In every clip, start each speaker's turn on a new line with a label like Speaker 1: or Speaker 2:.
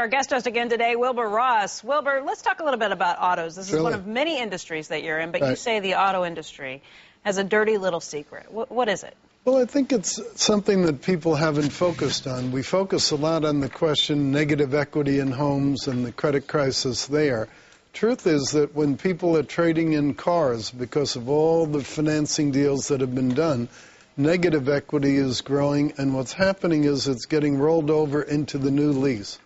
Speaker 1: Our guest host again today, Wilbur Ross. Wilbur, let's talk a little bit about autos. This is one of many industries that you're in, but you say the auto industry has a dirty little secret. What is it?
Speaker 2: Well, I think it's something that people haven't focused on. We focus a lot on the question negative equity in homes and the credit crisis there. Truth is that when people are trading in cars because of all the financing deals that have been done, negative equity is growing, and what's happening is it's getting rolled over into the new lease.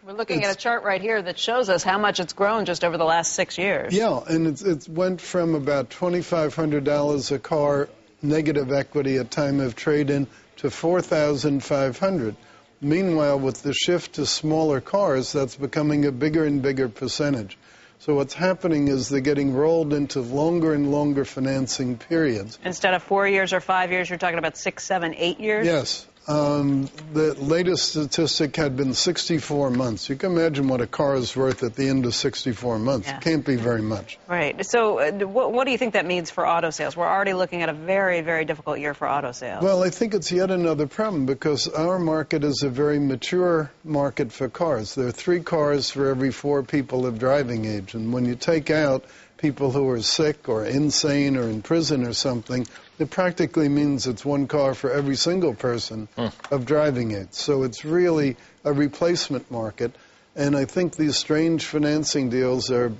Speaker 1: We're looking at a chart right here that shows us how much it's grown just over the last 6 years.
Speaker 2: Yeah, and it went from about $2,500 a car negative equity at time of trade-in to $4,500. Meanwhile, with the shift to smaller cars, that's becoming a bigger and bigger percentage. So what's happening is they're getting rolled into longer and longer financing periods.
Speaker 1: Instead of 4 years or 5 years, you're talking about 6, 7, 8 years?
Speaker 2: Yes. The latest statistic had been 64 months. You can imagine what a car is worth at the end of 64 months.
Speaker 1: Yeah.
Speaker 2: It can't be very much.
Speaker 1: Right. So what do you think that means for auto sales? We're already looking at a very, very difficult year for auto sales.
Speaker 2: Well, I think it's yet another problem because our market is a very mature market for cars. There are 3 cars for every 4 people of driving age. And when you take out people who are sick or insane or in prison or something, it practically means it's 1 car for every single person of driving age. So it's really a replacement market. And I think these strange financing deals are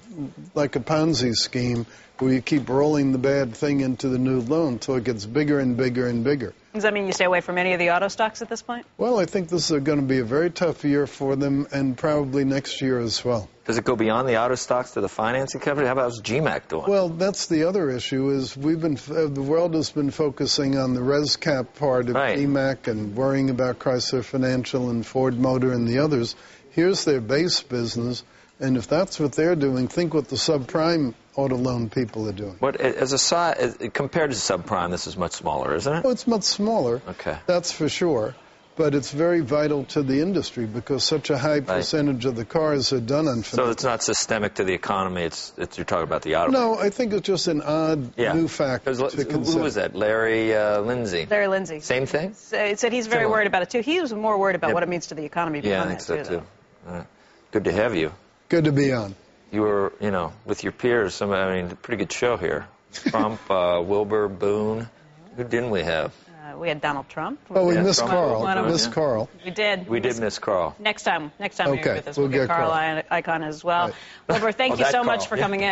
Speaker 2: like a Ponzi scheme where you keep rolling the bad thing into the new loan until it gets bigger and bigger and bigger.
Speaker 1: Does that mean you stay away from any of the auto stocks at this point?
Speaker 2: Well, I think this is going to be a very tough year for them, and probably next year as well.
Speaker 3: Does it go beyond the auto stocks to the financing company? How about GMAC doing?
Speaker 2: Well, that's the other issue is the world has been focusing on the ResCap part of GMAC and worrying about Chrysler Financial and Ford Motor and the others. Here's their base business, and if that's what they're doing, think what the subprime auto loan people are doing.
Speaker 3: What, compared to subprime, this is much smaller, isn't it?
Speaker 2: Oh, it's much smaller. Okay. That's for sure. But it's very vital to the industry because such a high percentage of the cars are done on finance.
Speaker 3: So it's not systemic to the economy. You're talking about the auto.
Speaker 2: No, I think it's just an odd new factor to consider.
Speaker 3: Who was that? Larry Lindsay.
Speaker 1: Larry Lindsay.
Speaker 3: Same thing?
Speaker 1: He said he's very worried about it, too. He was more worried about what it means to the economy behind
Speaker 3: I think so, too. Good to have you.
Speaker 2: Good to be on.
Speaker 3: You were, with your peers, a pretty good show here. Trump, Wilbur, Boone. Who didn't we have?
Speaker 1: We had Donald Trump.
Speaker 2: Oh, we missed Carl. Carl.
Speaker 1: We did.
Speaker 3: We did miss Carl.
Speaker 1: Next time you're with us, we'll get Carl Icahn as well. Wilbur, thank you so much for coming in.